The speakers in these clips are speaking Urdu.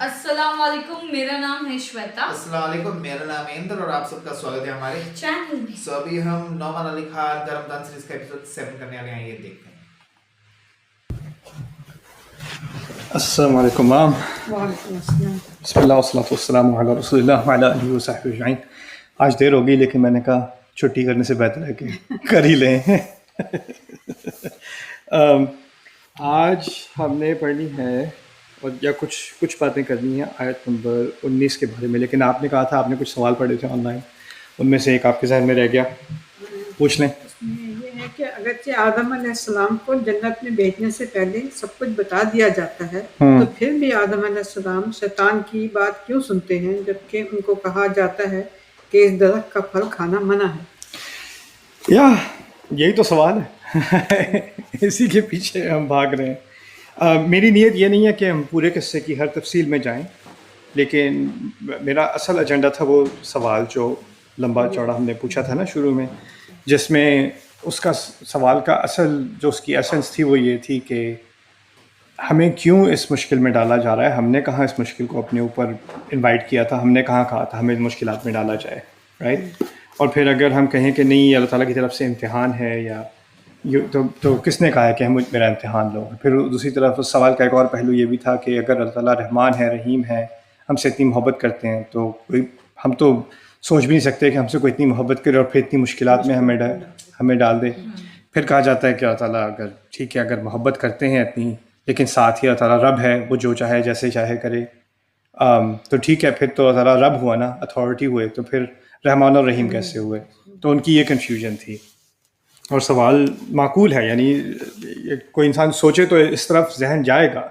السلام علیکم، میرا نام ہے شویتا۔ السلام علیکم، میرا نام ہے اندر اور آپ سب کا سواگت ہے ہمارے چینل میں۔ سو ابھی ہم نعمان علی خان دا رمضان سیریز کا ایپیسوڈ 7 کرنے والے ہیں، یہ دیکھتے ہیں۔ السلام علیکم مام۔ وعلیکم السلام۔ بسم اللہ والصلاۃ والسلام علی رسول اللہ وعلی آلہ وصحبہ اجمعین۔ آج دیر ہو گئی لیکن میں نے کہا چھٹی کرنے سے بہتر ہے کہ کر ہی لیں۔ آج ہم نے پڑھنی ہے اور یا کچھ باتیں کرنی ہیں آیت نمبر 19 کے بارے میں، لیکن آپ نے کہا تھا آپ نے کچھ سوال پڑھے تھے آن لائن، ان میں سے ایک آپ کے ذہن میں رہ گیا، پوچھ لیں۔ اس میں یہ ہے کہ اگرچہ آدم علیہ السلام کو جنت میں بھیجنے سے پہلے سب کچھ بتا دیا جاتا ہے، تو پھر بھی آدم علیہ السلام شیطان کی بات کیوں سنتے ہیں جبکہ ان کو کہا جاتا ہے کہ اس درخت کا پھل کھانا منع ہے؟ یہی تو سوال ہے، اسی کے پیچھے ہم بھاگ رہے ہیں۔ میری نیت یہ نہیں ہے کہ ہم پورے قصے کی ہر تفصیل میں جائیں، لیکن میرا اصل ایجنڈا تھا وہ سوال جو لمبا چوڑا ہم نے پوچھا تھا نا شروع میں، جس میں اس کا سوال کا اصل جو اس کی ایسنس تھی وہ یہ تھی کہ ہمیں کیوں اس مشکل میں ڈالا جا رہا ہے، ہم نے کہاں اس مشکل کو اپنے اوپر انوائٹ کیا تھا، ہم نے کہاں کہا تھا ہمیں مشکلات میں ڈالا جائے، رائٹ؟ اور پھر اگر ہم کہیں کہ نہیں یہ اللہ تعالیٰ کی طرف سے امتحان ہے یا تو کس نے کہا ہے کہ ہم میرا امتحان لو؟ پھر دوسری طرف اس سوال کا ایک اور پہلو یہ بھی تھا کہ اگر اللہ تعالیٰ رحمان ہے، رحیم ہے، ہم سے اتنی محبت کرتے ہیں تو ہم تو سوچ بھی نہیں سکتے کہ ہم سے کوئی اتنی محبت کرے اور پھر اتنی مشکلات میں ہمیں ڈال دے۔ پھر کہا جاتا ہے کہ اللہ تعالیٰ اگر ٹھیک ہے اگر محبت کرتے ہیں اتنی، لیکن ساتھ ہی اللہ تعالیٰ رب ہے، وہ جو چاہے جیسے چاہے کرے، تو ٹھیک ہے پھر تو اللہ تعالیٰ رب ہوا نا، اتھارٹی ہوئے، تو پھر رحمان اور رحیم کیسے ہوئے؟ تو ان کی یہ کنفیوژن تھی، اور سوال معقول ہے، یعنی کوئی انسان سوچے تو اس طرف ذہن جائے گا،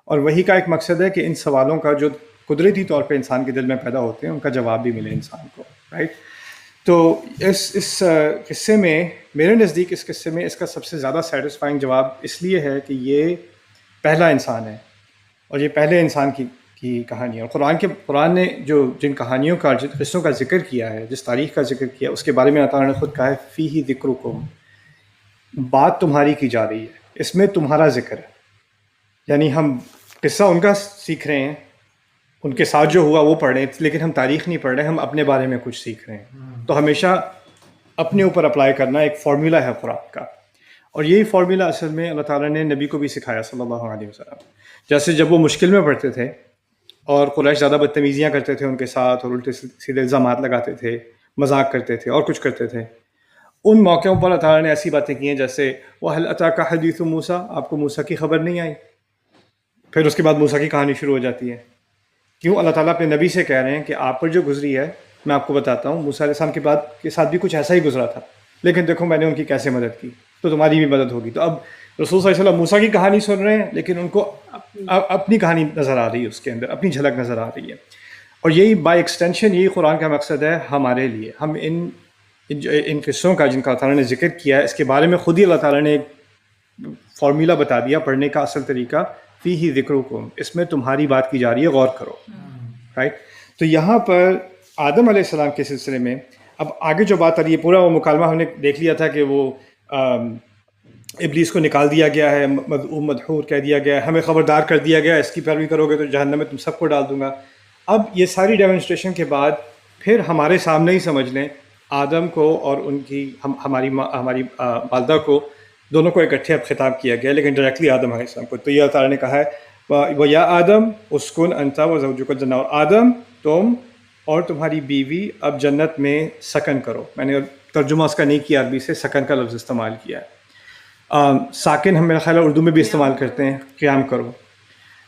اور وہی کا ایک مقصد ہے کہ ان سوالوں کا جو قدرتی طور پہ انسان کے دل میں پیدا ہوتے ہیں ان کا جواب بھی ملے انسان کو، رائٹ؟ تو اس قصے میں میرے نزدیک اس قصے میں اس کا سب سے زیادہ سیٹسفائنگ جواب اس لیے ہے کہ یہ پہلا انسان ہے اور یہ پہلے انسان کی کہانی ہے، اور قرآن نے جن کہانیوں کا جن قصوں کا ذکر کیا ہے، جس تاریخ کا ذکر کیا اس کے بارے میں اللہ تعالیٰ نے خود کہا ہے فیہ ذکرکم، بات تمہاری کی جا رہی ہے، اس میں تمہارا ذکر ہے، یعنی ہم قصہ ان کا سیکھ رہے ہیں، ان کے ساتھ جو ہوا وہ پڑھ رہے ہیں، لیکن ہم تاریخ نہیں پڑھ رہے، ہم اپنے بارے میں کچھ سیکھ رہے ہیں۔ تو ہمیشہ اپنے اوپر اپلائی کرنا ایک فارمولا ہے قرآن کا، اور یہی فارمولا اصل میں اللہ تعالیٰ نے نبی کو بھی سکھایا صلی اللہ علیہ وسلم۔ جیسے جب وہ مشکل میں پڑتے تھے اور قریش زیادہ بدتمیزیاں کرتے تھے ان کے ساتھ اور الٹے سیدھے الزامات لگاتے تھے، مذاق کرتے تھے اور کچھ کرتے تھے، ان موقعوں پر اللہ تعالیٰ نے ایسی باتیں کی ہیں جیسے وَهَلْ أَتَاكَ حَدِيثُ مُوسَىٰ، آپ کو موسیٰ کی خبر نہیں آئی؟ پھر اس کے بعد موسیٰ کی کہانی شروع ہو جاتی ہے۔ کیوں؟ اللہ تعالیٰ اپنے نبی سے کہہ رہے ہیں کہ آپ پر جو گزری ہے میں آپ کو بتاتا ہوں، موسیٰ علیہ السلام کے ساتھ بھی کچھ ایسا ہی گزرا تھا، لیکن دیکھو میں نے ان کی کیسے مدد کی، تو تمہاری بھی مدد ہوگی۔ تو اب رسول صلی اللہ علیہ وسلم موسیٰ کی کہانی سن رہے ہیں لیکن ان کو اپنی کہانی نظر آ رہی ہے، اس کے اندر اپنی جھلک نظر آ رہی ہے، اور یہی بائی ایکسٹینشن یہی قرآن کا مقصد ہے ہمارے لیے۔ ہم ان قصوں کا جن کا اللہ تعالیٰ نے ذکر کیا ہے اس کے بارے میں خود ہی اللہ تعالیٰ نے ایک فارمولا بتا دیا پڑھنے کا اصل طریقہ، فیہ ذکرکم، اس میں تمہاری بات کی جا رہی ہے، غور کرو، رائٹ؟ تو یہاں پر آدم علیہ السلام کے سلسلے میں اب آگے جو بات آ رہی ہے، پورا وہ مکالمہ ہم نے دیکھ لیا تھا کہ وہ ابلیس کو نکال دیا گیا ہے، مذعوم مدحور کہہ دیا گیا ہے، ہمیں خبردار کر دیا گیا اس کی پیروی کرو گے تو جہنم میں تم سب کو ڈال دوں گا۔ اب یہ ساری ڈیمونسٹریشن کے بعد پھر ہمارے سامنے ہی سمجھ لیں آدم کو اور ان کی ہماری والدہ کو، دونوں کو اکٹھے اب خطاب کیا گیا، لیکن ڈائریکٹلی آدم علیہ السلام کو۔ تو یہ اللہ تعالیٰ نے کہا ہے وَيَا آدم اسکن انت وزوجک الجنہ، اور آدم تم اور تمہاری بیوی اب جنت میں سکن کرو۔ میں نے ترجمہ اس کا نہیں کیا، عربی سے سکن کا لفظ استعمال کیا ہے۔ ساکن ہم میرا خیال ہے اردو میں بھی استعمال کرتے ہیں، قیام کرو۔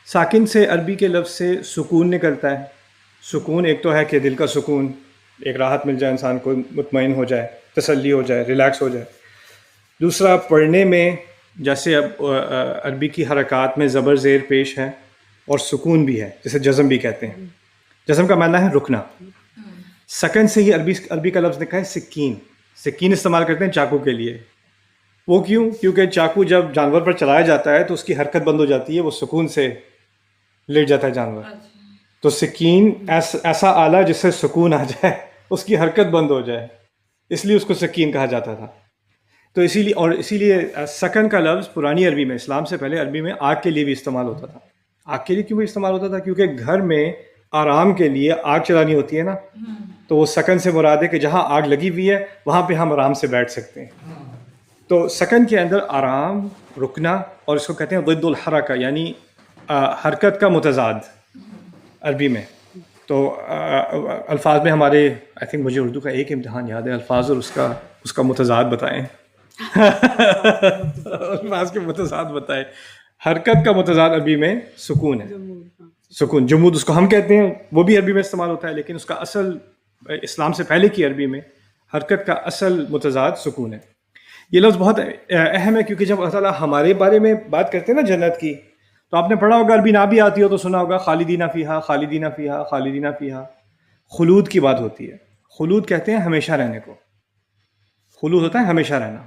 ساکن سے عربی کے لفظ سے سکون نکلتا ہے۔ سکون ایک تو ہے کہ دل کا سکون، ایک راحت مل جائے انسان کو، مطمئن ہو جائے، تسلی ہو جائے، ریلیکس ہو جائے۔ دوسرا پڑھنے میں جیسے اب عربی کی حرکات میں زبر زیر پیش ہے اور سکون بھی ہے، جیسے جزم بھی کہتے ہیں، جزم کا معنی ہے رکنا۔ سکن سے ہی عربی کا لفظ لکھا ہے سکین، سکین استعمال کرتے ہیں چاقو کے لیے۔ وہ کیوں؟ کیونکہ چاقو جب جانور پر چلایا جاتا ہے تو اس کی حرکت بند ہو جاتی ہے، وہ سکون سے لیٹ جاتا ہے جانور۔ تو سکین ایسا آلہ جس سے سکون آ جائے، اس کی حرکت بند ہو جائے، اس لیے اس کو سکین کہا جاتا تھا۔ تو اسی لیے سکن کا لفظ پرانی عربی میں، اسلام سے پہلے عربی میں آگ کے لیے بھی استعمال ہوتا تھا۔ آگ کے لیے کیوں استعمال ہوتا تھا؟ کیونکہ گھر میں آرام کے لیے آگ چلانی ہوتی ہے نا، تو وہ سکن سے مراد ہے کہ جہاں آگ لگی ہوئی ہے وہاں پہ ہم آرام سے بیٹھ سکتے ہیں. تو سکن کے اندر آرام، رکنا، اور اس کو کہتے ہیں ضد الحرکہ، یعنی حرکت کا متضاد عربی میں. تو الفاظ میں ہمارے آئی تھنک مجھے اردو کا ایک امتحان یاد ہے، الفاظ اور اس کا متضاد بتائیں. الفاظ کے متضاد بتائیں. حرکت کا متضاد عربی میں سکون ہے. سکون، جمود اس کو ہم کہتے ہیں، وہ بھی عربی میں استعمال ہوتا ہے، لیکن اس کا اصل اسلام سے پہلے کی عربی میں حرکت کا اصل متضاد سکون ہے. یہ لفظ بہت اہم ہے کیونکہ جب اللہ تعالیٰ ہمارے بارے میں بات کرتے ہیں نا جنت کی، تو آپ نے پڑھا ہوگا، عربی نہ بھی آتی ہو تو سنا ہوگا خالدین فیہا، خالدین فیہا، خالدین فیہا. خلود کی بات ہوتی ہے. خلود کہتے ہیں ہمیشہ رہنے کو. خلود ہوتا ہے ہمیشہ رہنا.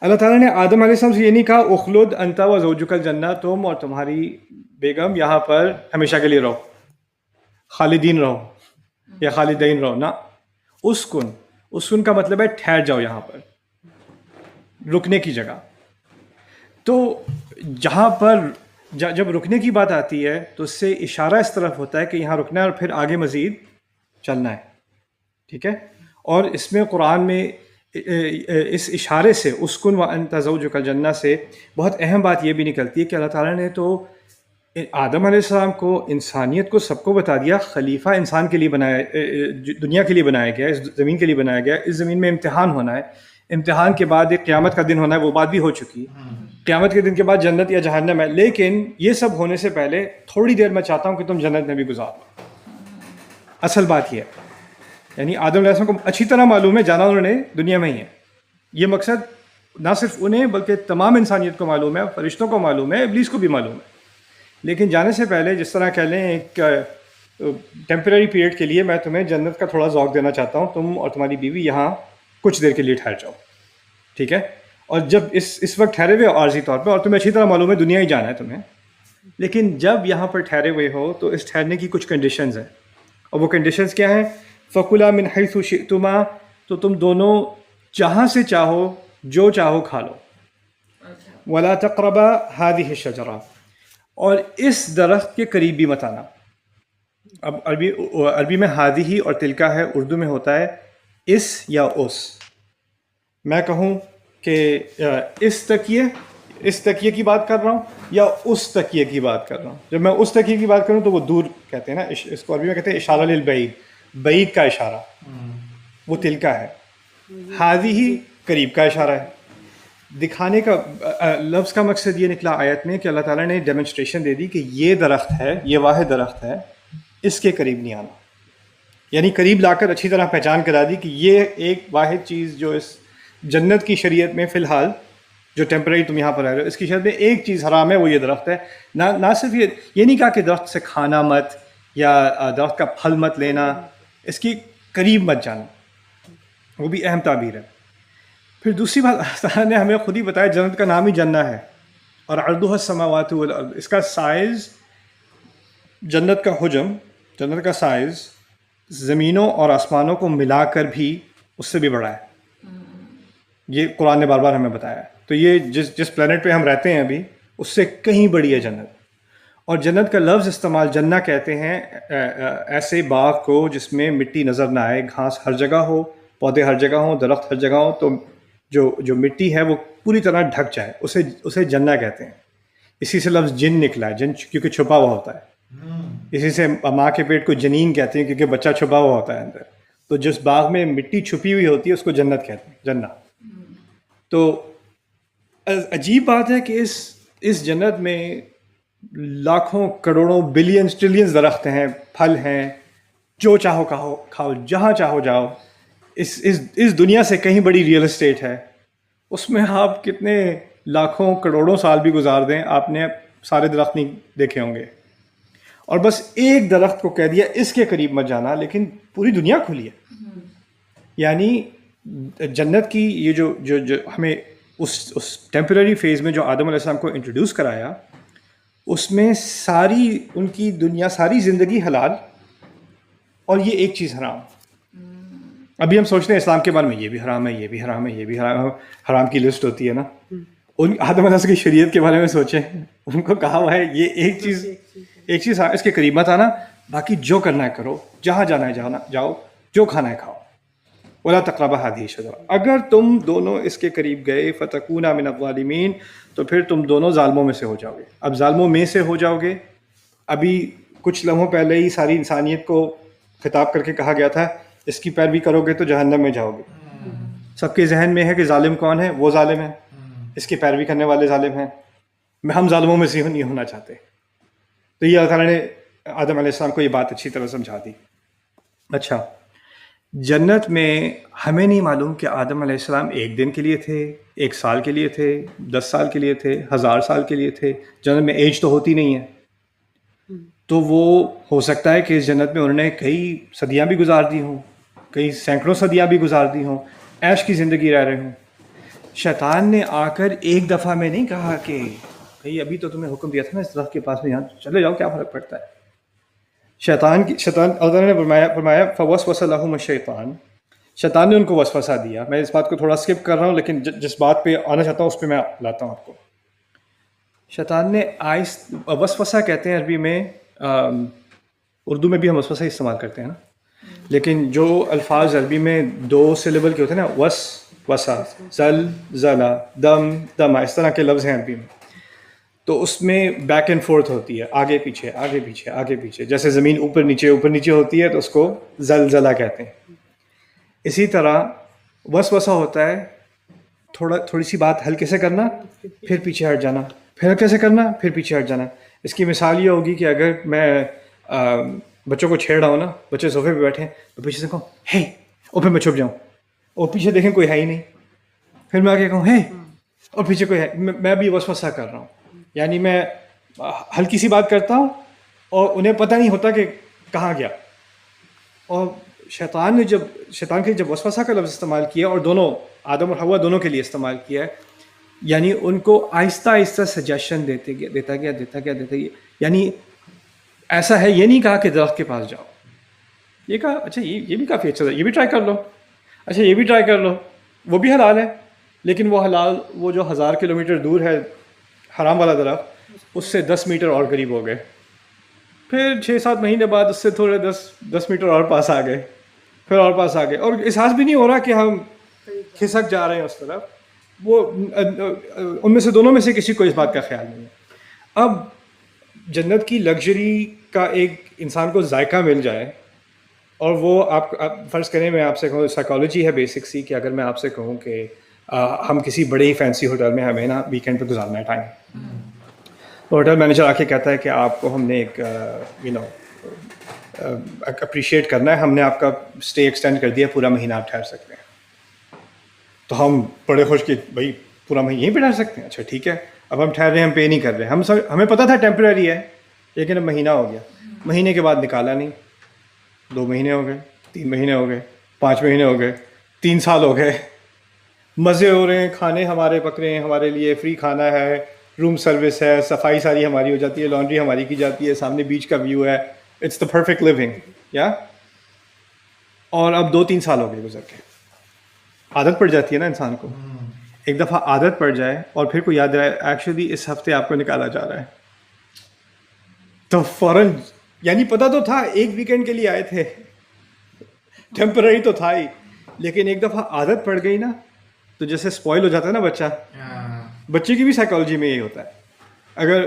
اللہ تعالیٰ نے آدم علیہ السلام سے یہ نہیں کہا اخلد انت و زوجک الجنہ، تم اور تمہاری بیگم یہاں پر ہمیشہ کے لیے رہو، خالدین رہو یا خالدین رہو. نہ، اسکن کا مطلب ہے ٹھہر جاؤ، یہاں پر رکنے کی جگہ. تو جہاں پر جب رکنے کی بات آتی ہے تو اس سے اشارہ اس طرف ہوتا ہے کہ یہاں رکنا ہے اور پھر آگے مزید چلنا ہے. ٹھیک ہے. اور اس میں قرآن میں اس اشارے سے اسکن و انت زوجک الجنہ سے بہت اہم بات یہ بھی نکلتی ہے کہ اللہ تعالیٰ نے تو آدم علیہ السلام کو، انسانیت کو، سب کو بتا دیا خلیفہ انسان کے لیے بنایا، دنیا کے لیے بنایا گیا، اس زمین کے لیے بنایا گیا. اس زمین میں امتحان ہونا ہے، امتحان کے بعد ایک قیامت کا دن ہونا ہے، وہ بات بھی ہو چکی. قیامت کے دن کے بعد جنت یا جہنم ہے. لیکن یہ سب ہونے سے پہلے تھوڑی دیر میں چاہتا ہوں کہ تم جنت میں بھی گزارو. اصل بات یہ ہے، یعنی آدم علیہ السلام کو اچھی طرح معلوم ہے، جانا انہوں نے دنیا میں ہی ہے. یہ مقصد نہ صرف انہیں بلکہ تمام انسانیت کو معلوم ہے، فرشتوں کو معلوم ہے، ابلیس کو بھی معلوم ہے. لیکن جانے سے پہلے جس طرح کہہ لیں ایک ٹیمپریری پیریڈ کے لیے میں تمہیں جنت کا تھوڑا ذوق دینا چاہتا ہوں، تم اور تمہاری بیوی یہاں کچھ دیر کے لیے ٹھہر جاؤ. ٹھیک ہے. اور جب اس وقت ٹھہرے ہوئے عارضی طور پہ، اور تمہیں اچھی طرح معلوم ہے دنیا ہی جانا ہے تمہیں، لیکن جب یہاں پر ٹھہرے ہوئے ہو تو اس ٹھہرنے کی کچھ کنڈیشنز ہیں. اور وہ کنڈیشنز کیا ہیں؟ فَكُلَا مِنْ حَيْثُ شِئْتُمَا، تو تم دونوں جہاں سے چاہو جو چاہو کھا لو. وَلَا تَقْرَبَا هَذِهِ الشَّجَرَةَ، اور اس درخت کے قریب بھی مت آنا. اب عربی میں ہادی اور تلکا ہے، اردو میں ہوتا ہے اس یا اس. میں کہوں کہ اس تکیے کی بات کر رہا ہوں یا اس تکیے کی بات کر رہا ہوں. جب میں اس تکیے کی بات کروں تو وہ دور کہتے ہیں نا، اس کو عربی میں کہتے ہیں اشارہ للبعید، بعید کا اشارہ، وہ تلکا ہے. ہادی قریب کا اشارہ ہے. دکھانے کا لفظ کا مقصد یہ نکلا آیت میں کہ اللہ تعالیٰ نے ڈیمونسٹریشن دے دی کہ یہ درخت ہے، یہ واحد درخت ہے، اس کے قریب نہیں آنا. یعنی قریب لا کر اچھی طرح پہچان کرا دی کہ یہ ایک واحد چیز جو اس جنت کی شریعت میں فی الحال جو ٹیمپرری تم یہاں پر رہ رہے ہو، اس کی شریعت میں ایک چیز حرام ہے، وہ یہ درخت ہے. نہ صرف یہ نہیں کہا کہ درخت سے کھانا مت یا درخت کا پھل مت لینا، اس کی قریب مت جانا، وہ بھی اہم تعبیر ہے. پھر دوسری بات اللہ تعالیٰ نے ہمیں خود ہی بتایا، جنت کا نام ہی جنہ ہے، اور عرضها السماوات والارض، اس کا سائز، جنت کا حجم، جنت کا سائز زمینوں اور آسمانوں کو ملا کر بھی اس سے بھی بڑا ہے. یہ قرآن نے بار بار ہمیں بتایا ہے. تو یہ جس پلانٹ پہ ہم رہتے ہیں ابھی، اس سے کہیں بڑی ہے جنت. اور جنت کا لفظ استعمال جنہ کہتے ہیں ایسے باغ کو جس میں مٹی نظر نہ آئے، گھاس ہر جگہ ہو، پودے ہر جگہ ہوں، درخت ہر جگہ ہوں، تو جو مٹی ہے وہ پوری طرح ڈھک جائے، اسے جنہ کہتے ہیں. اسی سے لفظ جن نکلا ہے، جن کیونکہ چھپا ہوا ہوتا ہے. اسی سے ماں کے پیٹ کو جنین کہتے ہیں کیونکہ بچہ چھپا ہوا ہوتا ہے اندر. تو جس باغ میں مٹی چھپی ہوئی ہوتی ہے اس کو جنت کہتے ہیں، جنہ. تو عجیب بات ہے کہ اس جنت میں لاکھوں کروڑوں بلینز ٹریلینز درخت ہیں، پھل ہیں، جو چاہو کھاؤ، جہاں چاہو جاؤ. اس دنیا سے کہیں بڑی ریئل اسٹیٹ ہے. اس میں آپ کتنے لاکھوں کروڑوں سال بھی گزار دیں، آپ نے سارے درخت نہیں دیکھے ہوں گے. اور بس ایک درخت کو کہہ دیا اس کے قریب مت جانا، لیکن پوری دنیا کھلی ہے. یعنی جنت کی یہ جو ہمیں اس ٹیمپرری فیز میں جو آدم علیہ السلام کو انٹروڈیوس کرایا، اس میں ساری ان کی دنیا، ساری زندگی حلال، اور یہ ایک چیز حرام. ابھی ہم سوچتے ہیں اسلام کے بارے میں یہ بھی حرام ہے، یہ بھی حرام ہے، یہ بھی حرام ہے، حرام کی لسٹ ہوتی ہے نا. ان آدم علیہ السلام کی شریعت کے بارے میں سوچیں، ان کو کہا ہوا ہے یہ ایک چیز ایک چیز اس کے قریب مت آنا، باقی جو کرنا ہے کرو، جہاں جانا ہے جاؤ، جو کھانا ہے کھاؤ. ولا تقربا هذه الشجرة. اگر تم دونوں اس کے قریب گئے فتکونا من الظالمین، تو پھر تم دونوں ظالموں میں سے ہو جاؤ گے. اب ظالموں میں سے ہو جاؤ گے، ابھی کچھ لمحوں پہلے ہی ساری انسانیت کو خطاب کر کے کہا گیا تھا اس کی پیروی کرو گے تو جہنم میں جاؤ گے. سب کے ذہن میں ہے کہ ظالم کون ہے؟ وہ ظالم ہے، اس کی پیروی کرنے والے ظالم ہیں. ہم ظالموں میں سے نہیں ہونا چاہتے. تو یہ اللہ تعالیٰ نے آدم علیہ السلام کو یہ بات اچھی طرح سمجھا دی. اچھا، جنت میں ہمیں نہیں معلوم کہ آدم علیہ السلام ایک دن کے لیے تھے، 1 سال کے لیے تھے، 10 سال کے لیے تھے، 1000 سال کے لیے تھے. جنت میں ایج تو ہوتی نہیں ہے، تو وہ ہو سکتا ہے کہ اس جنت میں انہوں نے کئی صدیاں بھی گزار دی ہوں، کئی سینکڑوں صدیاں بھی گزار دی ہوں، عیش کی زندگی رہ رہے ہوں. شیطان نے آ کر ایک دفعہ میں نہیں کہا کہ بھئی ابھی تو تمہیں حکم دیا تھا نا اس درخت کے پاس میں، یہاں چلے جاؤ، کیا فرق پڑتا ہے. شیطان اللہ نے فرمایا فوسوس لہم الشیطان، شیطان نے ان کو وسوسہ دیا. میں اس بات کو تھوڑا اسکپ کر رہا ہوں، لیکن جس بات پہ آنا چاہتا ہوں اس پہ میں لاتا ہوں آپ کو. شیطان نے وسوسہ کہتے ہیں عربی میں، اردو میں بھی ہم وسوسہ استعمال کرتے ہیں نا، لیکن جو الفاظ عربی میں 2 سلیبل کے ہوتے ہیں نا، وسا، زل، زلا، دم، دما، اس طرح کے لفظ ہیں عربی میں. تو اس میں بیک اینڈ فورتھ ہوتی ہے، آگے پیچھے آگے پیچھے آگے پیچھے. جیسے زمین اوپر نیچے ہوتی ہے تو اس کو زلزلہ کہتے ہیں. اسی طرح وسوسہ ہوتا ہے تھوڑی سی بات ہلکے سے کرنا، پھر پیچھے ہٹ جانا، پھر ہلکے سے کرنا، پھر پیچھے ہٹ جانا. اس کی مثال یہ ہوگی کہ اگر میں بچوں کو چھیڑ رہا ہوں نا، بچے صوفے پہ بیٹھے تو پیچھے سے کہوں ہے، اور پھر میں چھپ جاؤں اور پیچھے دیکھیں کوئی ہے ہی نہیں، پھر میں آگے کہوں ہے اور پیچھے کوئی ہے. میں بھی وسوسہ کر رہا ہوں. یعنی میں ہلکی سی بات کرتا ہوں اور انہیں پتہ نہیں ہوتا کہ کہاں گیا. اور شیطان کے جب وسوسہ کا لفظ استعمال کیا، اور دونوں آدم اور حوا دونوں کے لیے استعمال کیا ہے، یعنی ان کو آہستہ آہستہ سجیشن دیتا گیا. یعنی ایسا ہے، یہ نہیں کہا کہ درخت کے پاس جاؤ، یہ کہا اچھا یہ بھی کافی اچھا تھا، یہ بھی ٹرائی کر لو، اچھا یہ بھی ٹرائی کر لو، وہ بھی حلال ہے. لیکن وہ حلال، وہ جو 1000 کلومیٹر دور ہے حرام والا درخت، اس سے 10 میٹر اور قریب ہو گئے. پھر 6-7 مہینے بعد اس سے تھوڑے 10 میٹر اور پاس آ گئے، پھر اور پاس آ گئے، اور احساس بھی نہیں ہو رہا کہ ہم کھسک جا رہے ہیں اس طرف. وہ ان میں سے دونوں میں سے کسی کو اس بات کا خیال نہیں ہے. اب جنت کی لگژری کا ایک انسان کو ذائقہ مل جائے، اور وہ آپ فرض کریں میں آپ سے کہوں، سائیکالوجی ہے بیسک سی، کہ اگر میں آپ سے کہوں کہ ہم کسی بڑے ہی فینسی ہوٹل میں، ہمیں نا ویکینڈ پہ گزارنا ہے ٹائم، تو ہوٹل مینیجر آ کے کہتا ہے کہ آپ کو ہم نے ایک اپریشیٹ کرنا ہے، ہم نے آپ کا اسٹے ایکسٹینڈ کر دیا، پورا مہینہ آپ ٹھہر سکتے ہیں. تو ہم بڑے خوش کہ بھائی پورا مہینہ یہیں پہ ٹھہر سکتے ہیں، اچھا ٹھیک ہے. اب ہم ٹھہر رہے ہیں، ہم پے نہیں کر رہے، ہمیں پتہ تھا ٹیمپرری ہے، لیکن اب مہینہ ہو گیا. مہینے کے بعد نکالا نہیں، 2 مہینے ہو گئے، 3 مہینے ہو گئے، 5 مہینے ہو گئے، 3 سال ہو گئے. مزے ہو رہے ہیں، کھانے ہمارے پک رہے ہیں، ہمارے لیے فری کھانا ہے، روم سروس ہے، صفائی ساری ہماری ہو جاتی ہے، لانڈری ہماری کی جاتی ہے، سامنے بیچ کا ویو ہے، اٹس دا پرفیکٹ لیونگ یا. اور اب 2-3 سال ہو گئے گزر کے. عادت پڑ جاتی ہے نا انسان کو. ایک دفعہ عادت پڑ جائے اور پھر کو یاد رہے ایکچولی اس ہفتے آپ کو نکالا جا رہا ہے، تو فوراً، یعنی پتہ تو تھا ایک ویکینڈ کے لیے آئے تھے، ٹیمپرری تو تھا ہی، لیکن ایک دفعہ عادت پڑ گئی نا تو جیسے اسپوائل ہو جاتا ہے نا بچہ. بچے کی بھی سائیکالوجی میں یہی ہوتا ہے. اگر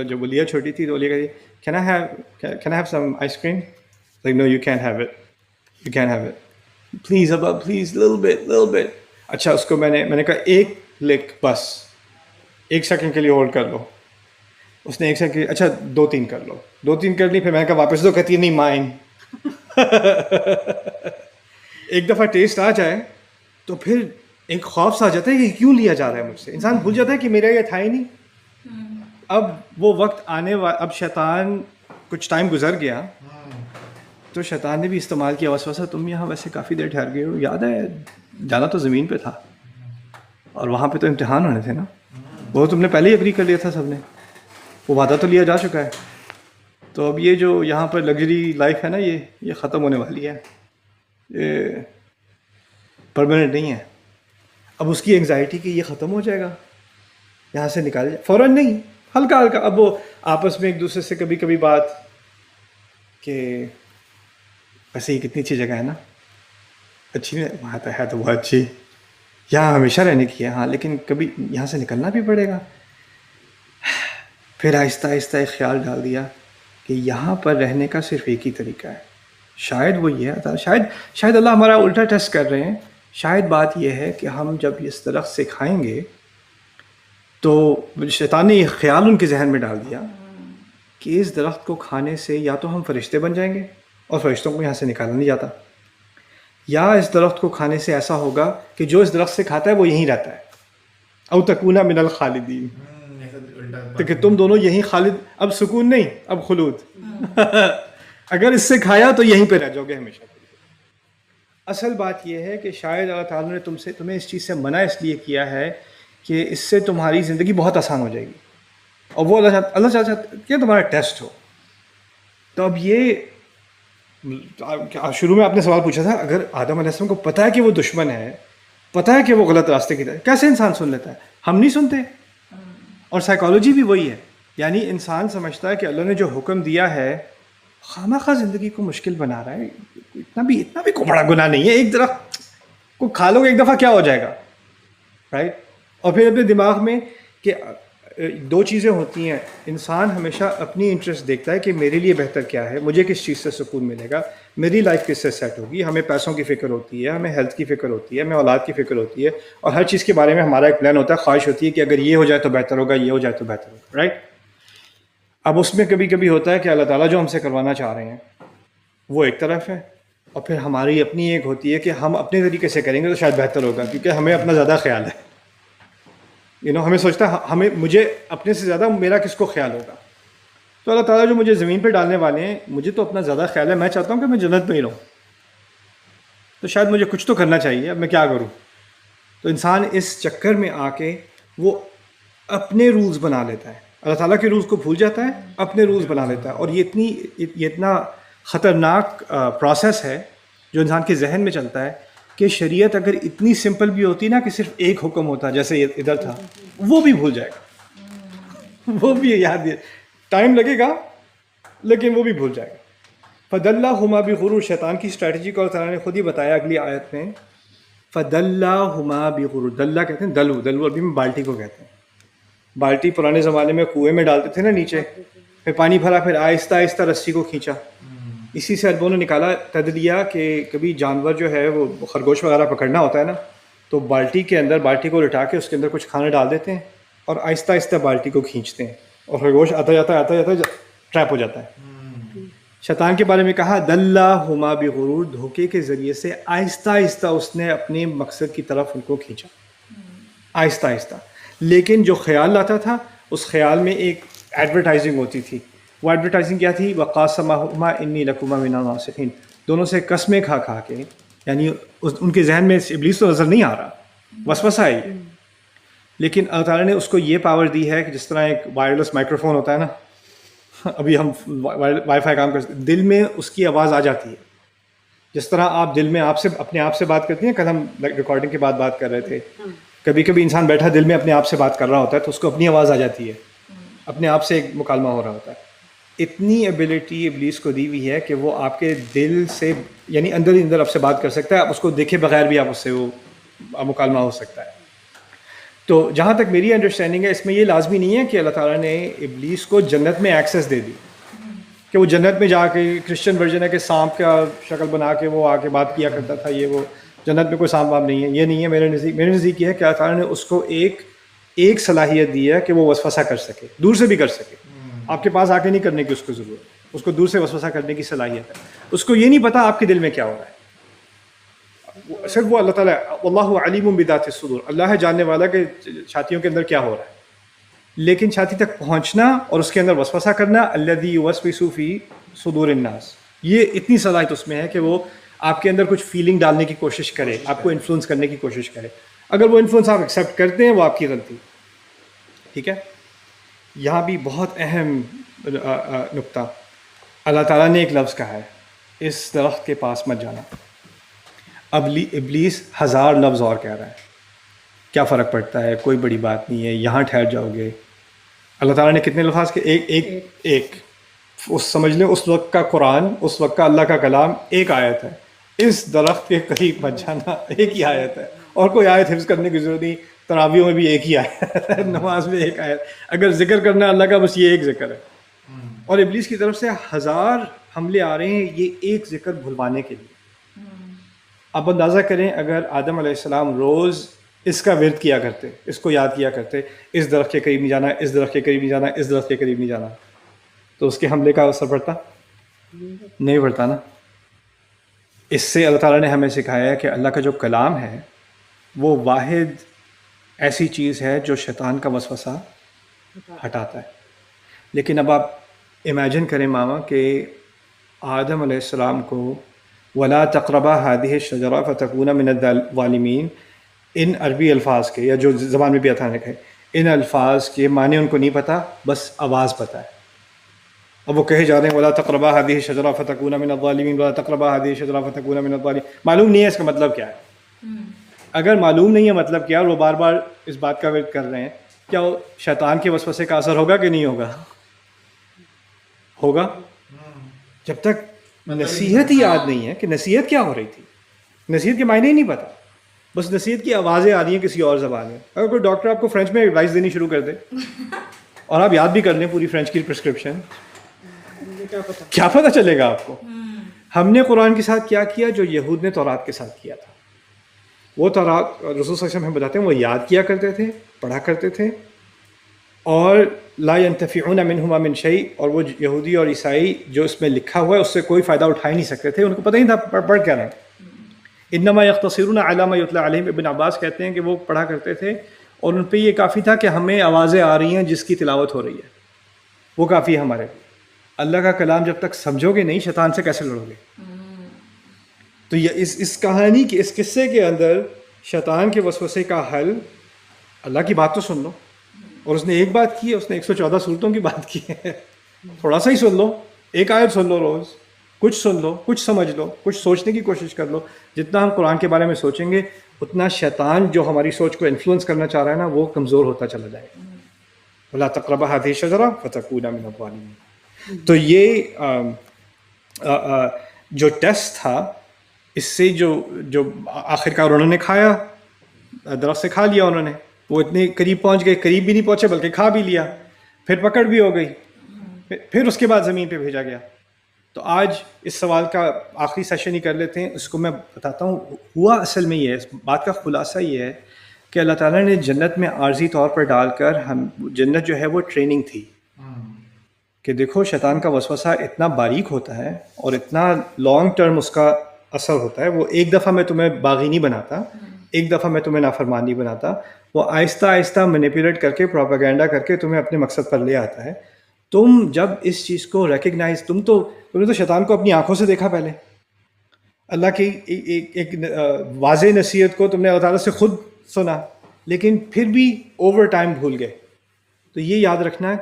جب وہ لیا چھوٹی تھی تو لیا کہتی can I have some ice cream, like no you can have it please ابا پلیز لٹل بٹ. اچھا اس کو میں نے کہا ایک لک بس، 1 سیکنڈ کے لیے ہولڈ کر لو. اس نے 1 سیکنڈ، اچھا 2-3 کر لو، 2-3 کر لی، پھر میں نے کہا واپس دو، کہتی ہے نہیں مائن. ایک دفعہ ٹیسٹ آ جائے تو پھر ایک خوف سا آ جاتا ہے کہ کیوں لیا جا رہا ہے مجھ سے. انسان بھول جاتا ہے کہ میرا یہ تھا ہی نہیں. اب وہ وقت آنے اب شیطان کچھ ٹائم گزر گیا تو شیطان نے بھی استعمال کیا وسوسہ، تم یہاں ویسے کافی دیر ٹھہر گئے ہو، یاد ہے جانا تو زمین پہ تھا اور وہاں پہ تو امتحان ہونے تھے نا، وہ تم نے پہلے ہی اگری کر لیا تھا، سب نے وہ وعدہ تو لیا جا چکا ہے. تو اب یہ جو یہاں پر لگژری لائف ہے نا، یہ ختم ہونے والی ہے، یہ پرماننٹ نہیں ہے. اب اس کی انگزائٹی کہ یہ ختم ہو جائے گا، یہاں سے نکال جائے، فوراً نہیں، ہلکا ہلکا. اب وہ آپس میں ایک دوسرے سے کبھی کبھی بات کہ ویسے یہ کتنی اچھی جگہ ہے نا, اچھی نہیں وہاں تو ہے تو بہت اچھی, یہاں ہمیشہ رہنے کی ہے, ہاں لیکن کبھی یہاں سے نکلنا بھی پڑے گا. پھر آہستہ آہستہ ایک خیال ڈال دیا کہ یہاں پر رہنے کا صرف ایک ہی طریقہ ہے, شاید وہ یہ ہے, شاید اللہ ہمارا الٹا ٹیسٹ کر رہے ہیں. شاید بات یہ ہے کہ ہم جب اس درخت سے کھائیں گے تو شیطان نے یہ خیال ان کے ذہن میں ڈال دیا کہ اس درخت کو کھانے سے یا تو ہم فرشتے بن جائیں گے اور فرشتوں کو یہاں سے نکالا نہیں جاتا, یا اس درخت کو کھانے سے ایسا ہوگا کہ جو اس درخت سے کھاتا ہے وہ یہیں رہتا ہے, او تکونا من الخالدین, تو کہ تم دونوں یہیں خالد, اب سکون نہیں اب خلود. اگر اس سے کھایا تو یہیں پہ رہ جاؤ گے ہمیشہ. اصل بات یہ ہے کہ شاید اللہ تعالیٰ نے تمہیں اس چیز سے منع اس لیے کیا ہے کہ اس سے تمہاری زندگی بہت آسان ہو جائے گی, اور وہ اللہ چاہتا ہے کہ تمہارا ٹیسٹ ہو. تو اب یہ شروع میں آپ نے سوال پوچھا تھا, اگر آدم علیہ السلام کو پتہ ہے کہ وہ دشمن ہے, پتہ ہے کہ وہ غلط راستے کی طرف, کیسے انسان سن لیتا ہے؟ ہم نہیں سنتے. اور سائیکالوجی بھی وہی ہے, یعنی انسان سمجھتا ہے کہ اللہ نے جو حکم دیا ہے خامخواہ زندگی کو مشکل بنا رہا ہے, اتنا بھی کوئی بڑا گناہ نہیں ہے, ایک درخت کو کھا لو گے ایک دفعہ کیا ہو جائے گا, رائٹ. اور پھر اپنے دماغ میں کہ دو چیزیں ہوتی ہیں, انسان ہمیشہ اپنی انٹرسٹ دیکھتا ہے کہ میرے لیے بہتر کیا ہے, مجھے کس چیز سے سکون ملے گا, میری لائف کس سے سیٹ ہوگی. ہمیں پیسوں کی فکر ہوتی ہے, ہمیں ہیلتھ کی فکر ہوتی ہے, ہمیں اولاد کی فکر ہوتی ہے, اور ہر چیز کے بارے میں ہمارا ایک پلان ہوتا ہے, خواہش ہوتی ہے کہ اگر یہ ہو جائے تو بہتر ہوگا, یہ ہو جائے تو بہتر ہوگا, رائٹ. اب اس میں کبھی کبھی ہوتا ہے کہ اللہ تعالیٰ جو ہم سے کروانا چاہ رہے ہیں وہ ایک طرف ہے, اور پھر ہماری اپنی ایک ہوتی ہے کہ ہم اپنے طریقے سے کریں گے تو شاید بہتر ہوگا, کیونکہ ہمیں اپنا زیادہ خیال ہے. ہمیں سوچتا ہے مجھے اپنے سے زیادہ میرا کس کو خیال ہوگا. تو اللہ تعالیٰ جو مجھے زمین پہ ڈالنے والے ہیں, مجھے تو اپنا زیادہ خیال ہے, میں چاہتا ہوں کہ میں جنت میں ہی رہوں, تو شاید مجھے کچھ تو کرنا چاہیے, اب میں کیا کروں. تو انسان اس چکر میں آ کے وہ اپنے رولز بنا لیتا ہے, اللہ تعالیٰ کے رولز کو بھول جاتا ہے, اپنے رولز بنا لیتا ہے. اور یہ اتنا خطرناک پروسیس ہے جو انسان کے ذہن میں چلتا ہے کہ شریعت اگر اتنی سمپل بھی ہوتی نا کہ صرف ایک حکم ہوتا جیسے ادھر تھا, وہ بھی بھول جائے گا, وہ بھی یاد, ٹائم لگے گا لیکن وہ بھی بھول جائے گا. فَدَلَّهُمَا بِغُرُورٍ, شیطان کی اسٹریٹجی کو اللہ تعالیٰ نے خود ہی بتایا اگلی آیت میں. فَدَلَّهُمَا بِغُرُورٍ, دلہ کہتے ہیں دلو ابھی میں بالٹی کو کہتے ہیں. بالٹی پرانے زمانے میں کنویں میں ڈالتے تھے نا نیچے, پھر پانی بھرا, پھر آہستہ آہستہ رسی کو کھینچا. اسی سے عربوں نے نکالا تدلیہ کہ کبھی جانور جو ہے وہ خرگوش وغیرہ پکڑنا ہوتا ہے نا, تو بالٹی کے اندر بالٹی کو لٹا کے اس کے اندر کچھ کھانا ڈال دیتے ہیں اور آہستہ آہستہ بالٹی کو کھینچتے ہیں, اور خرگوش آتا جاتا ٹریپ ہو جاتا ہے. شیطان کے بارے میں کہا دلہما بغرور, دھوکے کے ذریعے سے آہستہ آہستہ اس نے اپنے مقصد کی طرف ان کو کھینچا, آہستہ آہستہ. لیکن جو خیال لاتا تھا اس خیال میں ایک ایڈورٹائزنگ ہوتی تھی. وہ ایڈورٹائزنگ کیا تھی؟ وَقَاسَمَهُمَا إِنِّي لَكُمَا مِنَ النَّاصِحِينَ, دونوں سے قسمیں کھا کھا کے, یعنی ان کے ذہن میں ابلیس تو نظر نہیں آ رہا, وسوسہ ہے, لیکن اللہ تعالیٰ نے اس کو یہ پاور دی ہے کہ جس طرح ایک وائرلیس مائکرو فون ہوتا ہے نا, ابھی ہم وائی فائی کام کرتے, دل میں اس کی آواز آ جاتی ہے. جس طرح آپ دل میں اپنے آپ سے بات کرتی ہیں, کل ہم ریکارڈنگ کے بعد بات کر رہے تھے, کبھی کبھی انسان بیٹھا دل میں اپنے آپ سے بات کر رہا ہوتا ہے تو اس کو اپنی آواز آ جاتی ہے, اپنے آپ سے ایک مکالمہ ہو رہا ہوتا ہے. اتنی ایبلٹی ابلیس کو دی ہوئی ہے کہ وہ آپ کے دل سے, یعنی اندر ہی اندر آپ سے بات کر سکتا ہے, آپ اس کو دیکھے بغیر بھی آپ اس سے وہ مکالمہ ہو سکتا ہے. تو جہاں تک میری انڈرسٹینڈنگ ہے, اس میں یہ لازمی نہیں ہے کہ اللہ تعالیٰ نے ابلیس کو جنت میں ایکسیس دے دی, کہ وہ جنت میں جا کے کرسچن ورژن ہے کہ سانپ کا شکل بنا کے وہ آ کے بات کیا کرتا تھا, یہ وہ جنت میں کوئی سانپ وانپ نہیں ہے, یہ نہیں ہے. میرے نزدیک یہ ہے کہ اللہ تعالیٰ نے اس کو ایک صلاحیت دی ہے کہ وہ وسوسہ کر سکے, دور سے بھی کر سکے. آپ کے پاس آ کے نہیں کرنے کی اس کو ضرورت, اس کو دور سے وسوسہ کرنے کی صلاحیت ہے. اس کو یہ نہیں پتا آپ کے دل میں کیا ہو رہا ہے, صرف وہ اللہ تعالیٰ, واللہ علیم بذات الصدور, اللہ ہے جاننے والا کہ چھاتیوں کے اندر کیا ہو رہا ہے. لیکن چھاتی تک پہنچنا اور اس کے اندر وسوسہ کرنا, الذی یوسوس فی صدور الناس, یہ اتنی صلاحیت اس میں ہے کہ وہ آپ کے اندر کچھ فیلنگ ڈالنے کی کوشش کرے, آپ کو انفلوئنس کرنے کی کوشش کرے. اگر وہ انفلوئنس آپ ایکسیپٹ کرتے ہیں وہ آپ کی غلطی, ٹھیک ہے. یہاں بھی بہت اہم نقطہ, اللہ تعالیٰ نے ایک لفظ کہا ہے, اس درخت کے پاس مت جانا. ابلیس 1000 لفظ اور کہہ رہا ہے, کیا فرق پڑتا ہے, کوئی بڑی بات نہیں ہے, یہاں ٹھہر جاؤ گے, اللہ تعالیٰ نے کتنے الفاظ کے؟ ایک ایک ایک. اس سمجھ لیں اس وقت کا قرآن، اس وقت کا اللہ کا کلام ایک آیت ہے. اس درخت کے قریب مت جانا ایک ہی آیت ہے، اور کوئی آیت حفظ کرنے کی ضرورت نہیں. تراویح میں بھی ایک ہی آیت ہے، نماز میں ایک آیت. اگر ذکر کرنا ہے اللہ کا، بس یہ ایک ذکر ہے. اور ابلیس کی طرف سے 1000 حملے آ رہے ہیں یہ ایک ذکر بھلوانے کے لیے. اب اندازہ کریں اگر آدم علیہ السلام روز اس کا ورد کیا کرتے، اس کو یاد کیا کرتے، اس درخت کے قریب نہیں جانا، اس درخت کے قریب نہیں جانا، اس درخت کے قریب نہیں جانا، تو اس کے حملے کا اثر پڑتا نہیں پڑتا نا. اس سے اللہ تعالیٰ نے ہمیں سکھایا ہے کہ اللہ کا جو کلام ہے وہ واحد ایسی چیز ہے جو شیطان کا وسوسہ ہٹاتا ہے. لیکن اب آپ امیجن کریں ماما کہ آدم علیہ السلام کو ولا تقربا هذه الشجرة فتكونا من الظالمین، ان عربی الفاظ کے یا جو زبان میں بھی آتا ہے ان الفاظ کے معنی ان کو نہیں پتہ، بس آواز پتہ ہے. اب وہ کہے جا رہے ہیں ولا تقربا هذه الشجرة فتكونا من الظالمین، ولا تقربا هذه الشجرة فتكونا من الظالمین. معلوم نہیں ہے اس کا مطلب کیا ہے. اگر معلوم نہیں ہے مطلب کیا اور وہ بار بار اس بات کا ورد کر رہے ہیں، کیا شیطان کے وسوسے کا اثر ہوگا کہ نہیں ہوگا؟ ہوگا. جب تک نصیحت ہی یاد نہیں ہے کہ نصیحت کیا ہو رہی تھی، نصیحت کے معنی ہی نہیں پتہ، بس نصیحت کی آوازیں آ رہی ہیں کسی اور زبان میں. اگر کوئی ڈاکٹر آپ کو فرینچ میں ایڈوائس دینی شروع کر دے اور آپ یاد بھی کر لیں پوری فرینچ کی پرسکرپشن، کیا پتہ چلے گا آپ کو؟ ہم نے قرآن کے ساتھ کیا کیا جو یہود نے تورات کے ساتھ کیا تھا. وہ تورات رسول صلی اللہ علیہ وسلم ہمیں بتاتے ہیں وہ یاد کیا کرتے تھے، پڑھا کرتے تھے، اور لا ينتفعون منهما من شيء، اور وہ یہودی اور عیسائی جو اس میں لکھا ہوا ہے اس سے کوئی فائدہ اٹھا ہی نہیں سکتے تھے، ان کو پتہ ہی تھا پڑھ کیا رہے ہیں. انما يقتصرون على ما يتلى عليهم. ابن عباس کہتے ہیں کہ وہ پڑھا کرتے تھے اور ان پہ یہ کافی تھا کہ ہمیں آوازیں آ رہی ہیں جس کی تلاوت ہو رہی ہے، وہ کافی ہے ہمارے. اللہ کا کلام جب تک سمجھو گے نہیں، شیطان سے کیسے لڑو گے؟ تو یہ اس کہانی کے اس قصے کے اندر شیطان کے وسوسے کا حل، اللہ کی بات تو سن لو. اور اس نے ایک بات کی ہے، اس نے 114 صورتوں کی بات کی ہے. تھوڑا سا ہی سن لو، ایک آیت سن لو روز، کچھ سن لو، کچھ سمجھ لو، کچھ سوچنے کی کوشش کر لو. جتنا ہم قرآن کے بارے میں سوچیں گے اتنا شیطان جو ہماری سوچ کو انفلوئنس کرنا چاہ رہا ہے نا وہ کمزور ہوتا چلا جائے گا. ولا تقربا هذه الشجرة فتكونا من الظالمین. تو یہ جو ٹیسٹ تھا، اس سے جو آخر کار انہوں نے کھایا، درخت سے کھا لیا انہوں نے، وہ اتنے قریب پہنچ گئے، قریب بھی نہیں پہنچے بلکہ کھا بھی لیا، پھر پکڑ بھی ہو گئی، پھر اس کے بعد زمین پہ بھیجا گیا. تو آج اس سوال کا آخری سیشن ہی کر لیتے ہیں. اس کو میں بتاتا ہوں. ہوا اصل میں یہ ہے، اس بات کا خلاصہ یہ ہے کہ اللہ تعالیٰ نے جنت میں عارضی طور پر ڈال کر جنت جو ہے وہ ٹریننگ تھی کہ دیکھو شیطان کا وسوسہ اتنا باریک ہوتا ہے اور اتنا لانگ ٹرم اس کا اثر ہوتا ہے. وہ ایک دفعہ میں تمہیں باغی نہیں بناتا، ایک دفعہ میں تمہیں نافرمان نہیں بناتا، وہ آہستہ آہستہ مینیپولیٹ کر کے پروپیگنڈا کر کے تمہیں اپنے مقصد پر لے آتا ہے. تم جب اس چیز کو ریکگنائز، تم نے تو شیطان کو اپنی آنکھوں سے دیکھا پہلے، اللہ کی ایک واضح نصیحت کو تم نے اللہ تعالیٰ سے خود سنا، لیکن پھر بھی اوور ٹائم بھول گئے. تو یہ یاد رکھنا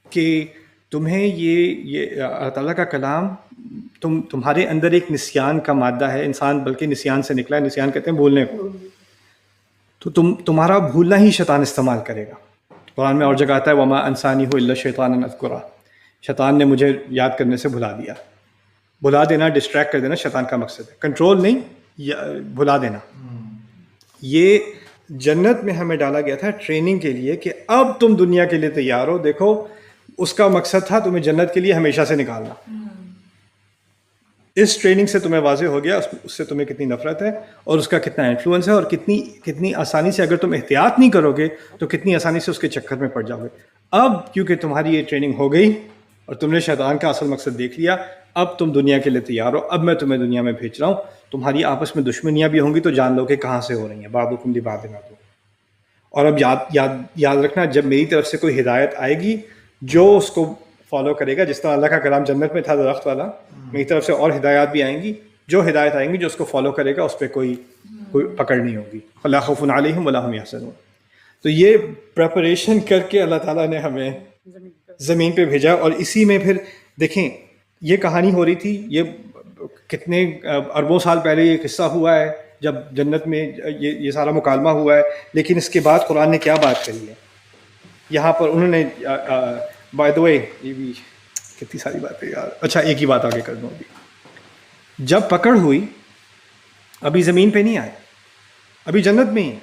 کہ تمہیں یہ اللہ تعالیٰ کا کلام تمہارے اندر ایک نسیان کا مادہ ہے. انسان بلکہ نسیان سے نکلا ہے، نسیان کہتے ہیں بھولنے کو. تو تمہارا بھولنا ہی شیطان استعمال کرے گا. قرآن میں اور جگہ آتا ہے وما انسانی ہو الا شیطان ان اذکرہ، شیطان نے مجھے یاد کرنے سے بھلا دیا. بھلا دینا، ڈسٹریکٹ کر دینا شیطان کا مقصد ہے، کنٹرول نہیں، بھلا دینا. یہ جنت میں ہمیں ڈالا گیا تھا ٹریننگ کے لیے کہ اب تم دنیا کے لیے تیار ہو. دیکھو اس کا مقصد تھا تمہیں جنت کے لیے ہمیشہ سے نکالنا. اس ٹریننگ سے تمہیں واضح ہو گیا اس سے تمہیں کتنی نفرت ہے اور اس کا کتنا انفلوئنس ہے، اور کتنی آسانی سے اگر تم احتیاط نہیں کرو گے تو کتنی آسانی سے اس کے چکر میں پڑ جاؤ گے. اب کیونکہ تمہاری یہ ٹریننگ ہو گئی اور تم نے شیطان کا اصل مقصد دیکھ لیا، اب تم دنیا کے لیے تیار ہو. اب میں تمہیں دنیا میں بھیج رہا ہوں. تمہاری آپس میں دشمنیاں بھی ہوں گی تو جان لو کہ کہاں سے ہو رہی ہیں، بعضکم لبعض عدو. اور اب یاد رکھنا، جب میری طرف سے کوئی ہدایت آئے گی جو اس کو فالو کرے گا، جس طرح اللہ کا کلام جنت میں تھا درخت والا، میری طرف سے اور ہدایات بھی آئیں گی. جو ہدایت آئیں گی جو اس کو فالو کرے گا اس پہ کوئی پکڑ نہیں ہوگی. لا خوف علیہم ولا ہم یحزنون. تو یہ پریپریشن کر کے اللہ تعالیٰ نے ہمیں زمین پہ بھیجا. اور اسی میں پھر دیکھیں یہ کہانی ہو رہی تھی، یہ کتنے اربوں سال پہلے یہ قصہ ہوا ہے جب جنت میں یہ سارا مکالمہ ہوا ہے. لیکن اس کے بعد قرآن نے کیا بات کری ہے؟ یہاں پر انہوں نے بائی دا وے یہ بھی کتنی ساری باتیں یار. اچھا ایک ہی بات آگے کر دوں. ابھی جب پکڑ ہوئی ابھی زمین پہ نہیں آئے, ابھی جنت میں ہی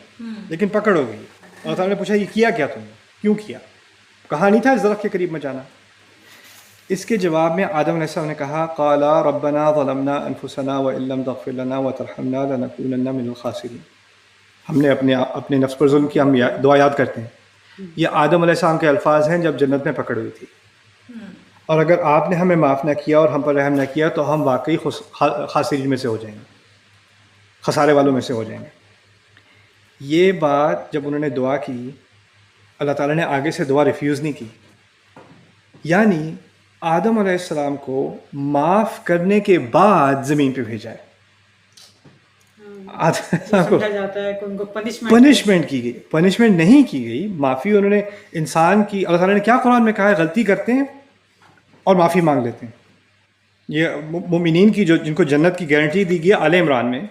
لیکن پکڑ ہو گئی. اللہ تعالیٰ نے پوچھا یہ کیا تم نے, کیوں کیا, کہا نہیں تھا اس درخت کے قریب میں جانا. اس کے جواب میں آدم علیہ السلام نے کہا قالا ربنا ظلمنا انفسنا وان لم تغفر لنا وترحمنا لنکونن من الخاسرین. ہم نے اپنے نفس پر ظلم کیا. ہم دعا یاد کرتے ہیں, یہ آدم علیہ السلام کے الفاظ ہیں جب جنت میں پکڑ ہوئی تھی. اور اگر آپ نے ہمیں معاف نہ کیا اور ہم پر رحم نہ کیا تو ہم واقعی خاسرین میں سے ہو جائیں گے, خسارے والوں میں سے ہو جائیں گے. یہ بات جب انہوں نے دعا کی, اللہ تعالیٰ نے آگے سے دعا ریفیوز نہیں کی. یعنی آدم علیہ السلام کو معاف کرنے کے بعد زمین پہ بھیجا ہے. سمجھا جاتا ہے کہ ان کو پنشمنٹ کی گئی, پنشمنٹ نہیں کی گئی, معافی انہوں نے انسان کی. اللہ تعالیٰ نے کیا قرآن میں کہا ہے, غلطی کرتے ہیں اور معافی مانگ لیتے ہیں. یہ مومنین کی جو جن کو جنت کی گارنٹی دی گئی آل عمران میں,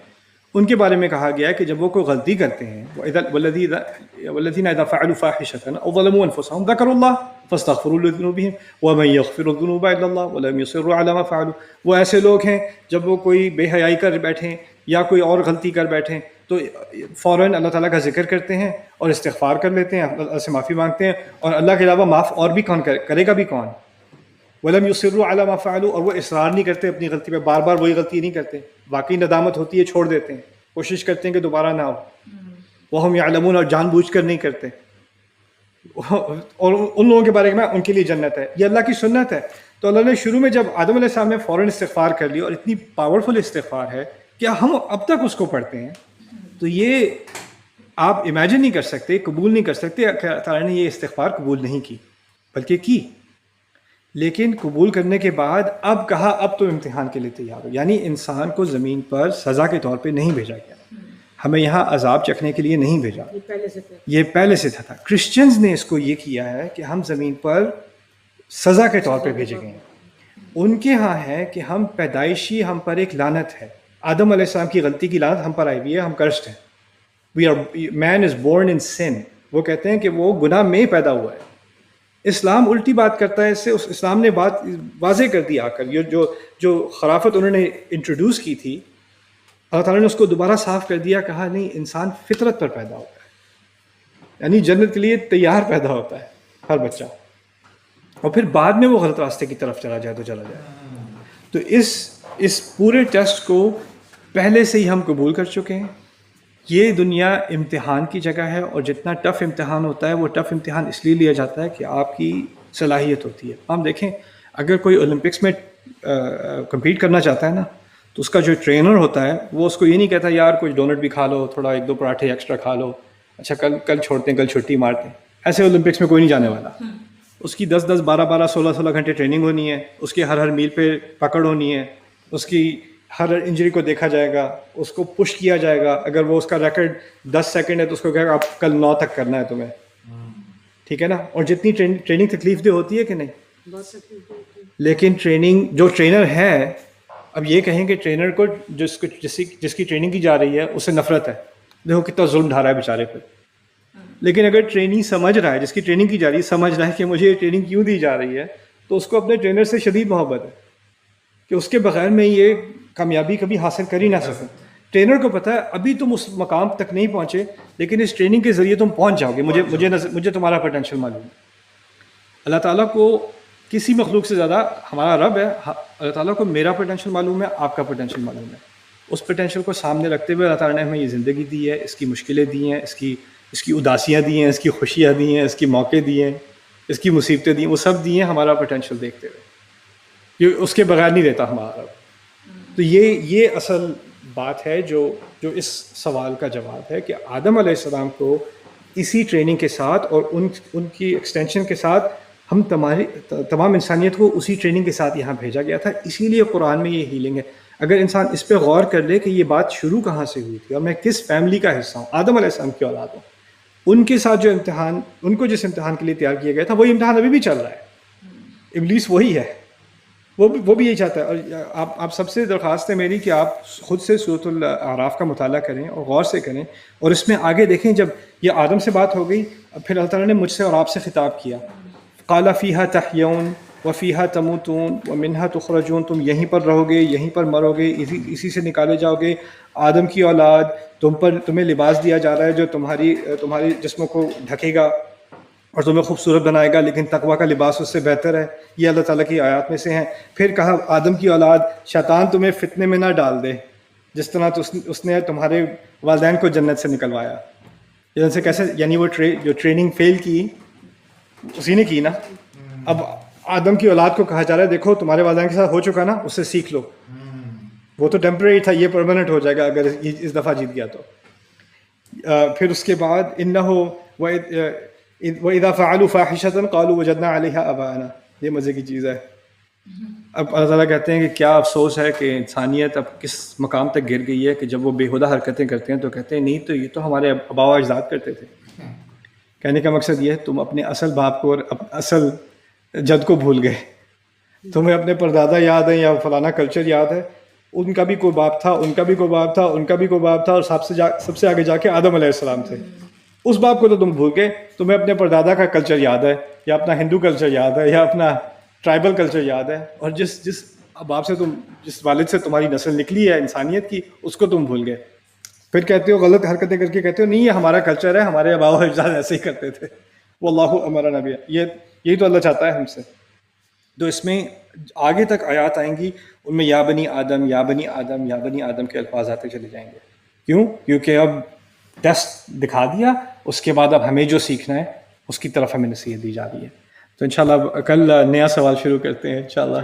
ان کے بارے میں کہا گیا ہے کہ جب وہ کوئی غلطی کرتے ہیں والذین اذا فعلوا فاحشة او ظلموا انفسهم ذکروا اللہ فاستغفروا لذنوبهم ومن يغفر الذنوب الا اللہ ولم يصروا على ما فعلوا. وہ ایسے لوگ ہیں جب وہ کوئی بے حیائی کر بیٹھیں یا کوئی اور غلطی کر بیٹھیں تو فوراً اللہ تعالیٰ کا ذکر کرتے ہیں اور استغفار کر لیتے ہیں, اللہ سے معافی مانگتے ہیں. اور اللہ کے علاوہ معاف اور بھی کون کرے گا بھی کون. ولم يصروا على ما فعلوا, اور وہ اصرار نہیں کرتے اپنی غلطی پہ, بار بار وہی غلطی نہیں کرتے. واقعی ندامت ہوتی ہے چھوڑ دیتے ہیں, کوشش کرتے ہیں کہ دوبارہ نہ ہو. وہم یعلمون, اور جان بوجھ کر نہیں کرتے. اور ان لوگوں کے بارے میں ان کے لیے جنت ہے. یہ اللہ کی سنت ہے. تو اللہ نے شروع میں جب آدم علیہ السلام نے فوراً استغفار کر لی, اور اتنی پاورفل استغفار ہے کہ ہم اب تک اس کو پڑھتے ہیں, تو یہ آپ امیجن نہیں کر سکتے, قبول نہیں کر سکتے کہ اللہ تعالیٰ نے یہ استغفار قبول نہیں کی, بلکہ کی. لیکن قبول کرنے کے بعد اب کہا اب تو امتحان کے لیے تیار ہو. یعنی انسان کو زمین پر سزا کے طور پہ نہیں بھیجا گیا, ہمیں یہاں عذاب چکھنے کے لیے نہیں بھیجا, یہ پہلے سے تھا. کرسچنز نے اس کو یہ کیا ہے کہ ہم زمین پر سزا کے طور پہ بھیجے گئے ہیں. ان کے ہاں ہے کہ ہم پیدائشی, ہم پر ایک لعنت ہے. آدم علیہ السلام کی غلطی کی لعنت ہم پر آئی ہوئی ہے, ہم کرسٹ ہیں. مین از بورن ان سن. وہ کہتے ہیں کہ وہ گناہ میں پیدا ہوا ہے. اسلام الٹی بات کرتا ہے اس سے. اسلام نے بات واضح کر دی آ کر. یہ جو خرافت انہوں نے انٹروڈیوس کی تھی, اللہ تعالیٰ نے اس کو دوبارہ صاف کر دیا. کہا نہیں, انسان فطرت پر پیدا ہوتا ہے, یعنی جنت کے لیے تیار پیدا ہوتا ہے ہر بچہ, اور پھر بعد میں وہ غلط راستے کی طرف چلا جائے تو چلا جائے. تو اس پورے ٹیسٹ کو پہلے سے ہی ہم قبول کر چکے ہیں. یہ دنیا امتحان کی جگہ ہے, اور جتنا ٹف امتحان ہوتا ہے وہ ٹف امتحان اس لیے لیا جاتا ہے کہ آپ کی صلاحیت ہوتی ہے. ہم دیکھیں, اگر کوئی اولمپکس میں کمپیٹ کرنا چاہتا ہے نا, تو اس کا جو ٹرینر ہوتا ہے وہ اس کو یہ نہیں کہتا یار کچھ ڈونٹ بھی کھا لو, تھوڑا 1-2 پراٹھے ایکسٹرا کھا لو, اچھا کل چھوڑتے ہیں, کل چھٹی مارتے ہیں. ایسے اولمپکس میں کوئی نہیں جانے والا. اس کی 10-10, 12-12, 16-16 گھنٹے ٹریننگ ہونی ہے, اس کی ہر میل پہ پکڑ ہونی ہے, اس کی ہر انجری کو دیکھا جائے گا, اس کو پش کیا جائے گا. اگر وہ اس کا ریکارڈ 10 سیکنڈ ہے تو اس کو کہے گا آپ کل 9 تک کرنا ہے تمہیں, ٹھیک ہے نا. اور جتنی ٹریننگ تکلیف دہ ہوتی ہے کہ نہیں, لیکن ٹریننگ جو ٹرینر ہے, اب یہ کہیں کہ ٹرینر کو جس کی ٹریننگ کی جا رہی ہے اس سے نفرت ہے, دیکھو کتنا ظلم ڈھا رہا ہے بیچارے پہ. لیکن اگر ٹریننگ سمجھ رہا ہے, جس کی ٹریننگ کی جا رہی ہے سمجھ رہا ہے کہ مجھے یہ ٹریننگ کیوں دی جا رہی ہے, تو اس کو اپنے ٹرینر سے شدید محبت ہے کہ اس کے بغیر میں یہ کامیابی کبھی حاصل کر ہی نہ سکوں. ٹرینر کو پتہ ہے ابھی تم اس مقام تک نہیں پہنچے, لیکن اس ٹریننگ کے ذریعے تم پہنچ جاؤ گے. مجھے تمہارا پوٹینشیل معلوم ہے. اللہ تعالیٰ کو کسی مخلوق سے زیادہ ہمارا رب ہے, اللہ تعالیٰ کو میرا پوٹینشیل معلوم ہے, آپ کا پوٹینشیل معلوم ہے. اس پوٹینشیل کو سامنے رکھتے ہوئے اللہ تعالیٰ نے ہمیں یہ زندگی دی ہے, اس کی مشکلیں دی ہیں, اس کی اداسیاں دی ہیں, اس کی خوشیاں دی ہیں, اس کی موقع دیے ہیں, اس کی مصیبتیں دی ہیں, وہ سب دی ہیں ہمارا پوٹینشیل دیکھتے ہوئے. یہ اس کے بغیر نہیں رہتا ہمارا رب. تو یہ اصل بات ہے جو اس سوال کا جواب ہے کہ آدم علیہ السلام کو اسی ٹریننگ کے ساتھ اور ان کی ایکسٹینشن کے ساتھ ہم تمام انسانیت کو اسی ٹریننگ کے ساتھ یہاں بھیجا گیا تھا. اسی لیے قرآن میں یہ ہیلنگ ہے. اگر انسان اس پہ غور کر لے کہ یہ بات شروع کہاں سے ہوئی تھی اور میں کس فیملی کا حصہ ہوں, آدم علیہ السلام کی اولاد ہوں, ان کے ساتھ جو امتحان, ان کو جس امتحان کے لیے تیار کیا گیا تھا وہی امتحان ابھی بھی چل رہا ہے. ابلیس وہی ہے, وہ بھی یہی چاہتا ہے. اور آپ سب سے درخواست ہے میری کہ آپ خود سے سورۃ الاعراف کا مطالعہ کریں اور غور سے کریں, اور اس میں آگے دیکھیں. جب یہ آدم سے بات ہو گئی, پھر اللہ تعالیٰ نے مجھ سے اور آپ سے خطاب کیا. قال فیہا تحیون وفیہا تموتون ومنہا تخرجون, تم یہیں پر رہو گے, یہیں پر مرو گے, اسی سے نکالے جاؤ گے. آدم کی اولاد, تمہیں لباس دیا جا رہا ہے جو تمہاری جسموں کو ڈھکے گا اور تمہیں خوبصورت بنائے گا, لیکن تقویٰ کا لباس اس سے بہتر ہے. یہ اللہ تعالیٰ کی آیات میں سے ہیں. پھر کہا آدم کی اولاد, شیطان تمہیں فتنے میں نہ ڈال دے جس طرح اس نے تمہارے والدین کو جنت سے نکلوایا. جن سے کیسے, یعنی وہ جو ٹریننگ فیل کی اسی نے کی نا. اب آدم کی اولاد کو کہا جا رہا ہے دیکھو تمہارے والدین کے ساتھ ہو چکا نا, اس سے سیکھ لو. وہ تو ٹیمپریری تھا, یہ پرماننٹ ہو جائے گا اگر اس دفعہ جیت گیا تو. پھر اس کے بعد وَإِذَا فَعَلُوا فَاحِشَةً قَالُوا وَجَدْنَا عَلَيْهَا آبَاءَنَا. یہ مزے کی چیز ہے. اب اللہ تعالیٰ کہتے ہیں کہ کیا افسوس ہے کہ انسانیت اب کس مقام تک گر گئی ہے کہ جب وہ بےہودہ حرکتیں کرتے ہیں تو کہتے ہیں نہیں تو یہ تو ہمارے آباء و اجداد کرتے تھے. کہنے کا مقصد یہ ہے تم اپنے اصل باپ کو اور اصل جد کو بھول گئے. تمہیں اپنے پردادا یاد ہیں یا فلانا کلچر یاد ہے, ان کا بھی کوئی باپ تھا, ان کا بھی کوئی باپ تھا, ان کا بھی کوئی باپ تھا, اور سب سے آگے جا کے آدم علیہ السلام تھے. اس باپ کو تو تم بھول گئے. تمہیں اپنے پردادا کا کلچر یاد ہے, یا اپنا ہندو کلچر یاد ہے, یا اپنا ٹرائبل کلچر یاد ہے, اور جس باپ سے جس والد سے تمہاری نسل نکلی ہے انسانیت کی, اس کو تم بھول گئے. پھر کہتے ہو غلط حرکتیں کر کے کہتے ہو نہیں یہ ہمارا کلچر ہے, ہمارے آباء و اجداد ایسے ہی کرتے تھے. واللہ امرنا بہا. یہی تو اللہ چاہتا ہے ہم سے. تو اس میں آگے تک آیات آئیں گی, ان میں یا بنی آدم یا بنی آدم یا بنی آدم کے الفاظ آتے چلے جائیں گے. کیوں؟ کیونکہ اب ٹیسٹ دکھا دیا, اس کے بعد اب ہمیں جو سیکھنا ہے اس کی طرف ہمیں نصیحت دی جا رہی ہے. تو انشاءاللہ کل نیا سوال شروع کرتے ہیں انشاءاللہ.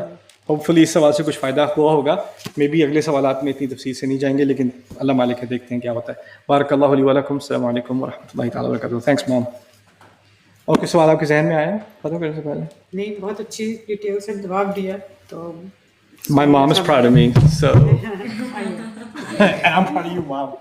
ہوپ فلی اس سوال سے کچھ فائدہ ہوا ہوگا. مے بی اگلے سوالات میں اتنی تفصیل سے نہیں جائیں گے, لیکن اللہ مالک ہے, دیکھتے ہیں کیا ہوتا ہے. بارک اللہ علی ولکم. السلام علیکم ورحمۃ اللہ تعالیٰ وبرکاتہ. تھینکس مام. اور کوئی سوال آپ کے ذہن میں آیا ختم کرنے سے پہلے؟ نہیں, بہت اچھی ڈیٹیل سے جواب دیا. تو My mom is proud of me, so and I'm proud of you, mom.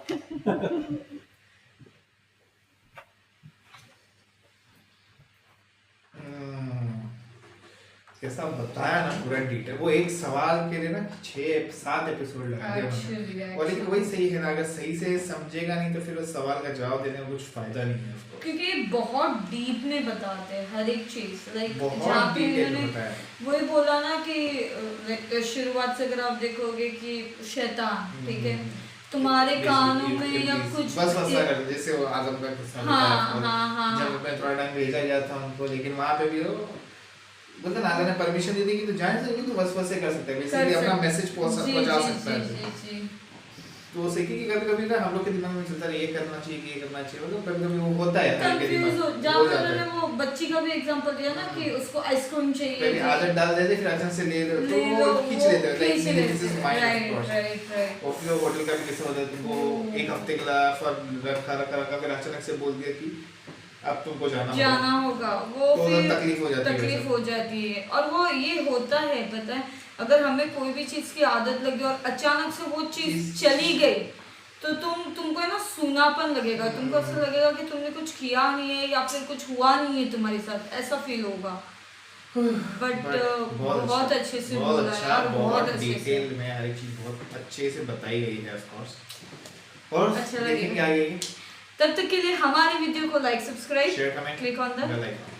کیسا بتایا نا پورا ڈیٹیل. وہ ایک سوال کے لیے نا 6-7 ایپیسوڈ لگا دیا انہوں نے. اور لیکن وہی صحیح ہے نا, اگر صحیح سے سمجھے گا نہیں تو پھر اس سوال کا جواب دینے میں کچھ فائدہ نہیں ہے اس کو, کیونکہ بہت ڈیپ میں بتاتے ہیں ہر ایک چیز. لائک بہت جہاں پہ ڈیٹیل انہوں نے بتایا. وہی بولا نا کہ شروعات سے اگر آپ دیکھو گے کہ شیطان ٹھیک ہے تمہارے کانوں میں یا کچھ بس وسا کر جیسے وہ آدم کا قصہ بتایا جب میں تھوڑا ٹائم بھیجا گیا تھا ان کو, لیکن وہاں پہ بھی وہ بولتے نا اللہ نے پرمیشن دے دی کہ تو جائیں سکتے تو وسوسے کر سکتے ہیں, بیسیکلی اپنا میسج پہنچا سکتا ہے. تو سیکھی کہ کبھی کبھی نا ہم لوگ کے دماغ میں چلتا ہے یہ کرنا چاہیے یہ کرنا چاہیے, مطلب کبھی کبھی وہ ہوتا ہے جہاں پہ انہوں نے وہ بچی کا بھی ایگزامپل دیا نا کہ اس کو آئس کریم چاہیے, پہلے عادت ڈال دیتے پھر اچانک سے لے لو تو وہ کھینچ لیتے ہیں. لائک دس از مائنڈ اور ہوٹل کا بھی کیسا ہوتا ہے, وہ ایک ہفتے کے لیے فر رکھا پھر اچانک سے بول دیا کہ اب تم کو جانا ہوگا, وہ پھر تکلیف ہو جاتی ہے. اور وہ یہ ہوتا ہے پتہ ہے, اگر ہمیں کوئی بھی چیز کی عادت لگی اور اچانک سے وہ چیز چلی گئی تو تم کو ہے نا سوناپن لگے گا, تم کو ایسا لگے گا کہ تم نے کچھ کیا نہیں ہے یا پھر کچھ ہوا نہیں ہے تمہارے ساتھ, ایسا فیل ہوگا. بٹ بہت اچھے سے بولا یار, بہت ڈیٹیل میں ہر ایک چیز بہت اچھے سے بتائی گئی ہے آف کورس. اور دیکھیں گے آگے. تب تک کے لیے ہماری ویڈیو کو لائک, سبسکرائب, شیئر کریں, click on the bell icon.